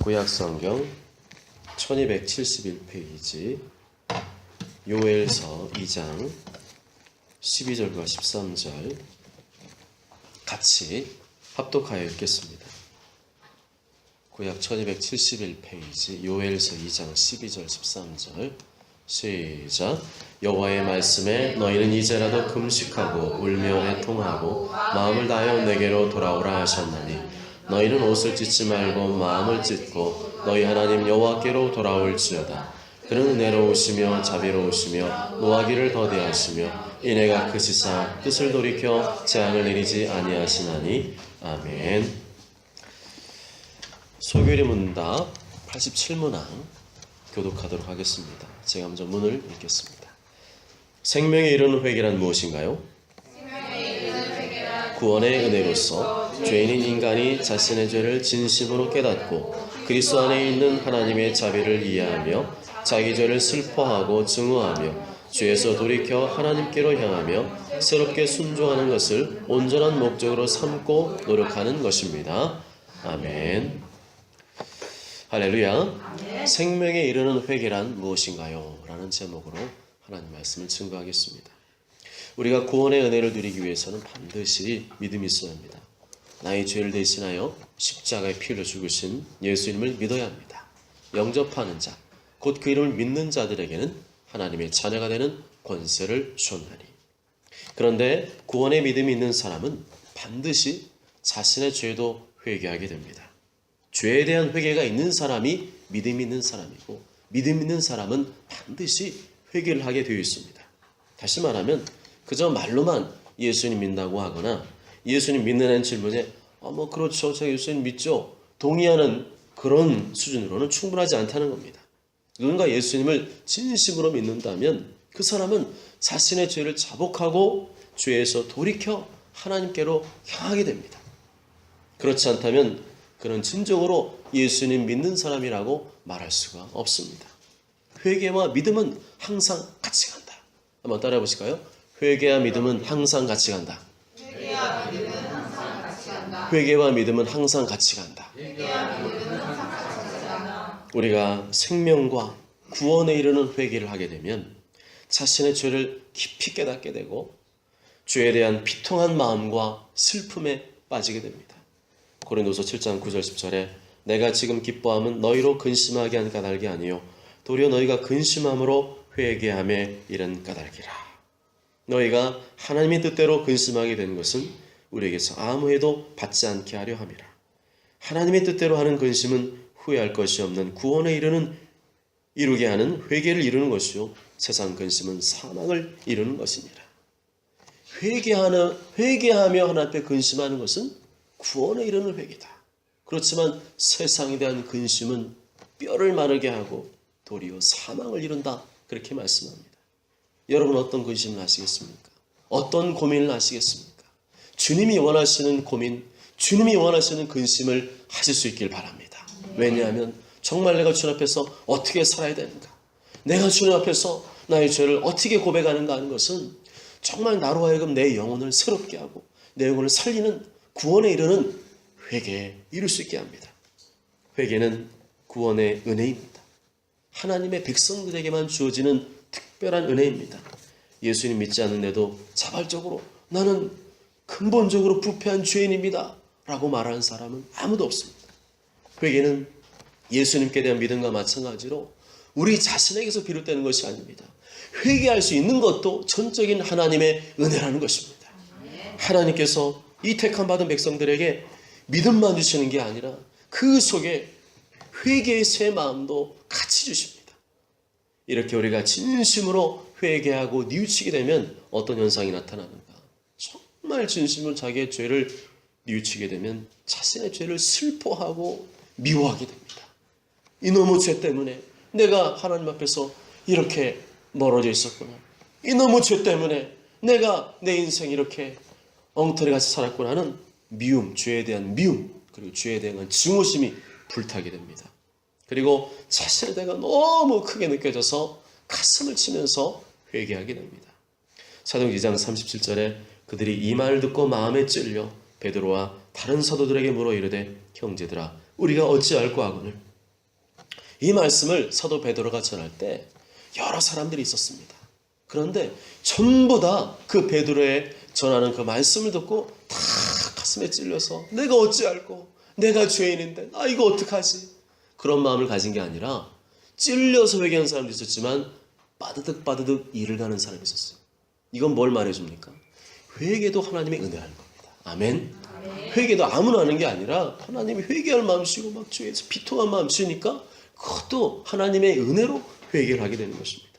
구약성경 1271페이지 요엘서 2장 12절과 13절 같이 합독하여 읽겠습니다. 구약 1271페이지 요엘서 2장 12절 13절 시작. 여호와의 말씀에 너희는 이제라도 금식하고 울며 애통하고 마음을 다하여 내게로 돌아오라 하셨나니 너희는 옷을 찢지 말고 마음을 찢고 너희 하나님 여호와께로 돌아올지어다. 그는 은혜로우시며 자비로우시며 노하기를 더디하시며 이내가 크시사 뜻을 돌이켜 재앙을 내리지 아니하시나니. 아멘. 소교리 문답 87문항 교독하도록 하겠습니다. 제가 먼저 문을 읽겠습니다. 생명에 이르는 회개란 무엇인가요? 구원의 은혜로서 죄인인 인간이 자신의 죄를 진심으로 깨닫고 그리스도 안에 있는 하나님의 자비를 이해하며 자기 죄를 슬퍼하고 증오하며 죄에서 돌이켜 하나님께로 향하며 새롭게 순종하는 것을 온전한 목적으로 삼고 노력하는 것입니다. 아멘. 할렐루야. 생명에 이르는 회개란 무엇인가요? 라는 제목으로 하나님 말씀을 증거하겠습니다. 우리가 구원의 은혜를 누리기 위해서는 반드시 믿음이 있어야 합니다. 나의 죄를 대신하여 십자가의 피를 죽으신 예수님을 믿어야 합니다. 영접하는 자, 곧 그 이름을 믿는 자들에게는 하나님의 자녀가 되는 권세를 주었나니. 그런데 구원의 믿음이 있는 사람은 반드시 자신의 죄도 회개하게 됩니다. 죄에 대한 회개가 있는 사람이 믿음이 있는 사람이고, 믿음 있는 사람은 반드시 회개를 하게 되어 있습니다. 다시 말하면 그저 말로만 예수님 믿는다고 하거나 예수님 믿는 질문에 그렇죠, 제가 예수님 믿죠, 동의하는 그런 수준으로는 충분하지 않다는 겁니다. 누군가 예수님을 진심으로 믿는다면 그 사람은 자신의 죄를 자복하고 죄에서 돌이켜 하나님께로 향하게 됩니다. 그렇지 않다면 그는 진정으로 예수님 믿는 사람이라고 말할 수가 없습니다. 회개와 믿음은 항상 같이 간다. 한번 따라해 보실까요? 회개와 믿음은 항상 같이 간다. 회개와 믿음은 항상 같이 간다. 회개와 믿음은 항상 같이 간다. 회개와 믿음은 항상 같이 간다. 우리가 생명과 구원에 이르는 회개를 하게 되면 자신의 죄를 깊이 깨닫게 되고 죄에 대한 비통한 마음과 슬픔에 빠지게 됩니다. 고린도서 7장 9절 10절에 내가 지금 기뻐함은 너희로 근심하게 한 까닭이 아니요 도리어 너희가 근심함으로 회개함에 이른 까닭이라. 너희가 하나님의 뜻대로 근심하게 된 것은 우리에게서 아무 해도 받지 않게 하려 함이라. 하나님의 뜻대로 하는 근심은 후회할 것이 없는 구원에 이루게 하는 회개를 이루는 것이요 세상 근심은 사망을 이루는 것이니라. 회개하며 하나님 앞에 근심하는 것은 구원에 이르는 회개다. 그렇지만 세상에 대한 근심은 뼈를 마르게 하고 도리어 사망을 이룬다. 그렇게 말씀합니다. 여러분 어떤 근심을 하시겠습니까? 어떤 고민을 하시겠습니까? 주님이 원하시는 고민, 주님이 원하시는 근심을 하실 수 있길 바랍니다. 왜냐하면 정말 내가 주님 앞에서 어떻게 살아야 되는가? 내가 주님 앞에서 나의 죄를 어떻게 고백하는가 하는 것은 정말 나로 하여금 내 영혼을 새롭게 하고 내 영혼을 살리는 구원에 이르는 회개에 이룰 수 있게 합니다. 회개는 구원의 은혜입니다. 하나님의 백성들에게만 주어지는 특별한 은혜입니다. 예수님 믿지 않는데도 자발적으로 나는 근본적으로 부패한 죄인입니다 라고 말하는 사람은 아무도 없습니다. 회개는 예수님께 대한 믿음과 마찬가지로 우리 자신에게서 비롯되는 것이 아닙니다. 회개할 수 있는 것도 전적인 하나님의 은혜라는 것입니다. 하나님께서 이 택함 받은 백성들에게 믿음만 주시는 게 아니라 그 속에 회개의 새 마음도 같이 주십니다. 이렇게 우리가 진심으로 회개하고 뉘우치게 되면 어떤 현상이 나타나는가? 정말 진심으로 자기의 죄를 뉘우치게 되면 자신의 죄를 슬퍼하고 미워하게 됩니다. 이놈의 죄 때문에 내가 하나님 앞에서 이렇게 멀어져 있었구나. 이놈의 죄 때문에 내가 내 인생 이렇게 엉터리같이 살았구나 하는 미움, 죄에 대한 미움, 그리고 죄에 대한 증오심이 불타게 됩니다. 그리고 자신의 죄가 너무 크게 느껴져서 가슴을 치면서 회개하게 됩니다. 사도행전 2장 37절에 그들이 이 말을 듣고 마음에 찔려 베드로와 다른 사도들에게 물어 이르되 형제들아 우리가 어찌할꼬 하거늘 이 말씀을 사도 베드로가 전할 때 여러 사람들이 있었습니다. 그런데 전부 다 그 베드로의 전하는 그 말씀을 듣고 다 가슴에 찔려서 내가 어찌할꼬, 내가 죄인인데 나 이거 어떡하지, 그런 마음을 가진 게 아니라 찔려서 회개하는 사람도 있었지만 빠드득 일을 가는 사람이 있었어요. 이건 뭘 말해줍니까? 회개도 하나님의 은혜라는 겁니다. 아멘. 회개도 아무나 하는 게 아니라 하나님이 회개할 마음이시고 막 죄에서 비통한 마음이시니까 그것도 하나님의 은혜로 회개를 하게 되는 것입니다.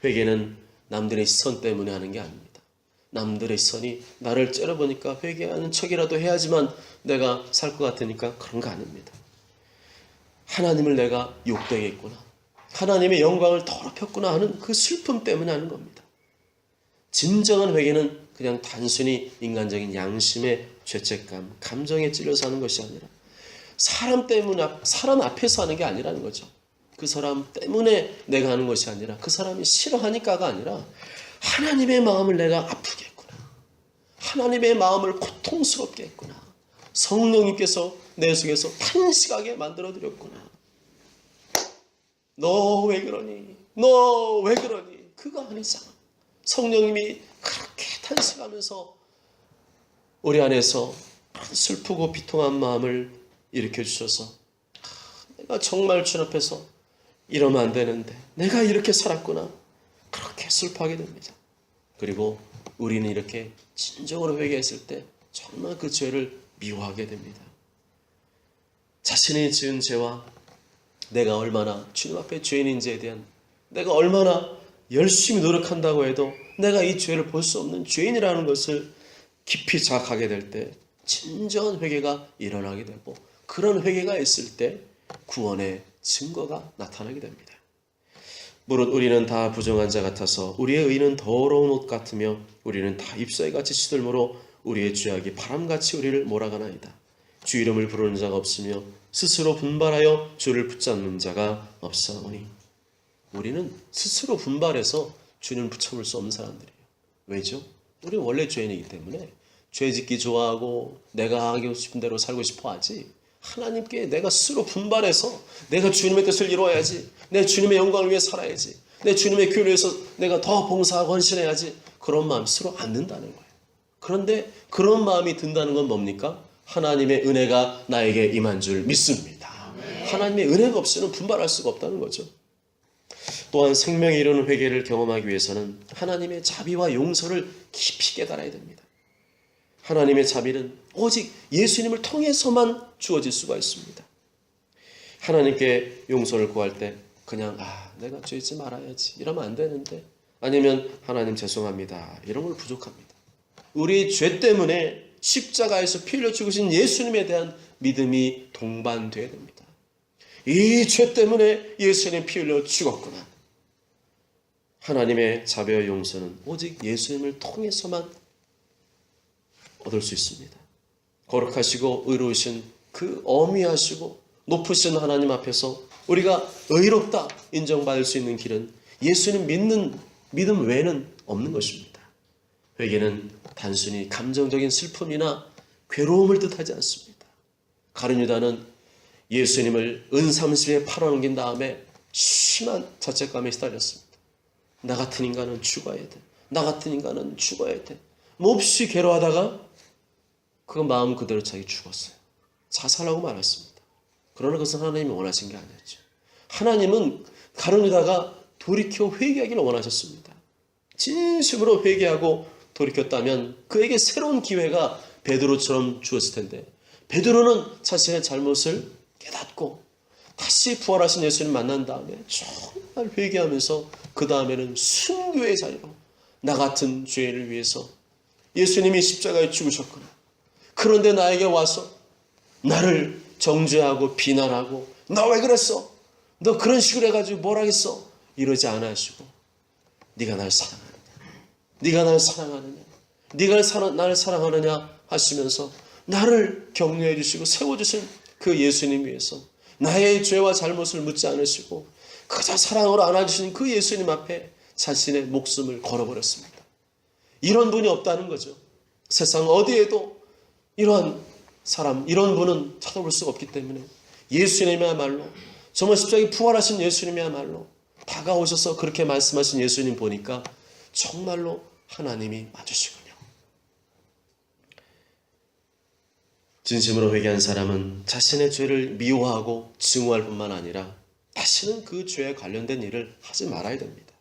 회개는 남들의 시선 때문에 하는 게 아닙니다. 남들의 시선이 나를 째려보니까 회개하는 척이라도 해야지만 내가 살 것 같으니까 그런 거 아닙니다. 하나님을 내가 욕되게 했구나, 하나님의 영광을 더럽혔구나 하는 그 슬픔 때문에 하는 겁니다. 진정한 회개는 그냥 단순히 인간적인 양심의 죄책감, 감정에 찔려서 하는 것이 아니라 사람 앞에서 하는 게 아니라는 거죠. 그 사람 때문에 내가 하는 것이 아니라 그 사람이 싫어하니까가 아니라 하나님의 마음을 내가 아프게 했구나, 하나님의 마음을 고통스럽게 했구나, 성령님께서 내 속에서 탄식하게 만들어드렸구나, 너 왜 그러니, 너 왜 그러니, 그거 아니잖아. 성령님이 그렇게 탄식하면서 우리 안에서 슬프고 비통한 마음을 일으켜주셔서 내가 정말 주님 앞에서 이러면 안 되는데 내가 이렇게 살았구나, 그렇게 슬퍼하게 됩니다. 그리고 우리는 이렇게 진정으로 회개했을 때 정말 그 죄를 미워하게 됩니다. 자신이 지은 죄와 내가 얼마나 주님 앞에 죄인인지에 대한, 내가 얼마나 열심히 노력한다고 해도 내가 이 죄를 볼 수 없는 죄인이라는 것을 깊이 자각하게 될 때 진정한 회개가 일어나게 되고, 그런 회개가 있을 때 구원의 증거가 나타나게 됩니다. 무릇 우리는 다 부정한 자 같아서 우리의 의는 더러운 옷 같으며 우리는 다 잎사귀 같이 시들므로 우리의 죄악이 바람같이 우리를 몰아가나이다. 주 이름을 부르는 자가 없으며 스스로 분발하여 주를 붙잡는 자가 없사오니. 우리는 스스로 분발해서 주님을 붙잡을 수 없는 사람들이에요. 왜죠? 우리는 원래 죄인이기 때문에 죄 짓기 좋아하고 내가 하고 싶은 대로 살고 싶어 하지, 하나님께 내가 스스로 분발해서 내가 주님의 뜻을 이루어야지, 내 주님의 영광을 위해 살아야지, 내 주님의 교회를 위해서 내가 더 봉사하고 헌신해야지, 그런 마음 스스로 안 든다는 거예요. 그런데 그런 마음이 든다는 건 뭡니까? 하나님의 은혜가 나에게 임한 줄 믿습니다. 하나님의 은혜가 없이는 분발할 수가 없다는 거죠. 또한 생명에 이르는 회개를 경험하기 위해서는 하나님의 자비와 용서를 깊이 깨달아야 됩니다. 하나님의 자비는 오직 예수님을 통해서만 주어질 수가 있습니다. 하나님께 용서를 구할 때 그냥 내가 죄 짓지 말아야지 이러면 안 되는데, 아니면 하나님 죄송합니다 이런 걸 부족합니다. 우리 죄 때문에 십자가에서 피 흘려 죽으신 예수님에 대한 믿음이 동반되어야 됩니다. 이 죄 때문에 예수님 피 흘려 죽었구나. 하나님의 자비와 용서는 오직 예수님을 통해서만 얻을 수 있습니다. 거룩하시고 의로우신 그 어미하시고 높으신 하나님 앞에서 우리가 의롭다 인정받을 수 있는 길은 예수님 믿는 믿음 외에는 없는 것입니다. 회개는 단순히 감정적인 슬픔이나 괴로움을 뜻하지 않습니다. 가룟 유다는 예수님을 은삼십에 팔아넘긴 다음에 심한 자책감에 시달렸습니다. 나 같은 인간은 죽어야 돼, 나 같은 인간은 죽어야 돼, 몹시 괴로워하다가 그 마음 그대로 자기 죽었어요. 자살하고 말았습니다. 그러나 그것은 하나님이 원하신 게 아니었죠. 하나님은 가룟 유다가 돌이켜 회개하기를 원하셨습니다. 진심으로 회개하고 돌이켰다면 그에게 새로운 기회가 베드로처럼 주었을 텐데, 베드로는 자신의 잘못을 깨닫고 다시 부활하신 예수님 만난 다음에 정말 회개하면서 그 다음에는 순교의 자리로 나 같은 죄인을 위해서 예수님이 십자가에 죽으셨구나, 그런데 나에게 와서 나를 정죄하고 비난하고 너 왜 그랬어? 너 그런 식으로 해가지고 뭘 하겠어? 이러지 않아 하시고 네가 날 사랑하느냐? 네가 날 사랑하느냐? 네가 나를 사랑하느냐? 하시면서 나를 격려해 주시고 세워주신 그 예수님 위해서 나의 죄와 잘못을 묻지 않으시고 그저 사랑으로 안아주신 그 예수님 앞에 자신의 목숨을 걸어버렸습니다. 이런 분이 없다는 거죠. 세상 어디에도 이러한 사람, 이런 분은 찾아볼 수가 없기 때문에 예수님이야말로 정말 십자가에 부활하신 예수님이야말로 다가오셔서 그렇게 말씀하신 예수님 보니까 정말로 하나님이 맞으시군요. 진심으로 회개한 사람은 자신의 죄를 미워하고 증오할 뿐만 아니라 다시는 그 죄에 관련된 일을 하지 말아야 됩니다.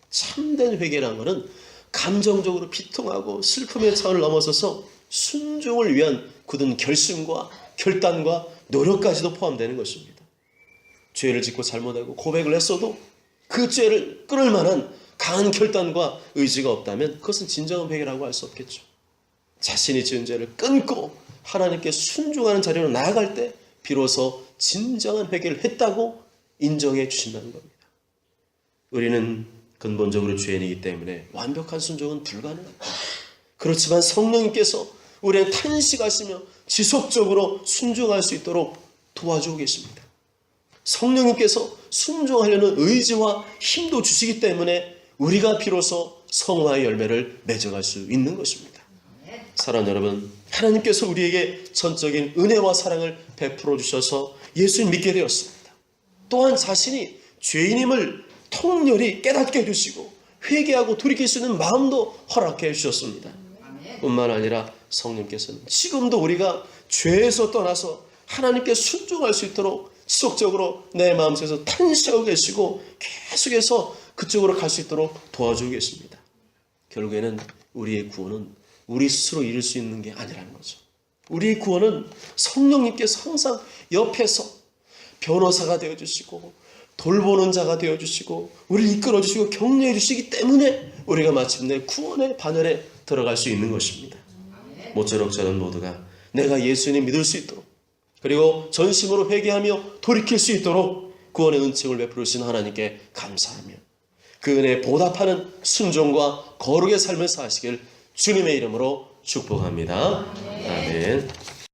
참된 회개라는 것은 감정적으로 비통하고 슬픔의 차원을 넘어서서 순종을 위한 굳은 결심과 결단과 노력까지도 포함되는 것입니다. 죄를 짓고 잘못하고 고백을 했어도 그 죄를 끊을 만한 강한 결단과 의지가 없다면 그것은 진정한 회개라고 할 수 없겠죠. 자신이 지은 죄를 끊고 하나님께 순종하는 자리로 나아갈 때 비로소 진정한 회개를 했다고 인정해 주신다는 겁니다. 우리는 근본적으로 죄인이기 때문에 완벽한 순종은 불가능합니다. 그렇지만 성령님께서 우리의 탄식하시며 지속적으로 순종할 수 있도록 도와주고 계십니다. 성령님께서 순종하려는 의지와 힘도 주시기 때문에 우리가 비로소 성화의 열매를 맺어갈 수 있는 것입니다. 사랑하는 여러분, 하나님께서 우리에게 전적인 은혜와 사랑을 베풀어 주셔서 예수를 믿게 되었습니다. 또한 자신이 죄인임을 통렬히 깨닫게 해주시고 회개하고 돌이킬 수 있는 마음도 허락해 주셨습니다. 뿐만 아니라 성령께서는 지금도 우리가 죄에서 떠나서 하나님께 순종할 수 있도록 지속적으로 내 마음속에서 탄식하고 계시고 계속해서 그쪽으로 갈 수 있도록 도와주고 계십니다. 결국에는 우리의 구원은 우리 스스로 이룰 수 있는 게 아니라는 거죠. 우리의 구원은 성령님께서 항상 옆에서 변호사가 되어주시고 돌보는 자가 되어주시고 우리를 이끌어주시고 격려해 주시기 때문에 우리가 마침내 구원의 반열에 들어갈 수 있는 것입니다. 모쪼록 저는 모두가 내가 예수님 믿을 수 있도록 그리고 전심으로 회개하며 돌이킬 수 있도록 구원의 은총을 베풀으신 하나님께 감사하며 그 은혜에 보답하는 순종과 거룩의 삶을 사시길 주님의 이름으로 축복합니다. 아멘.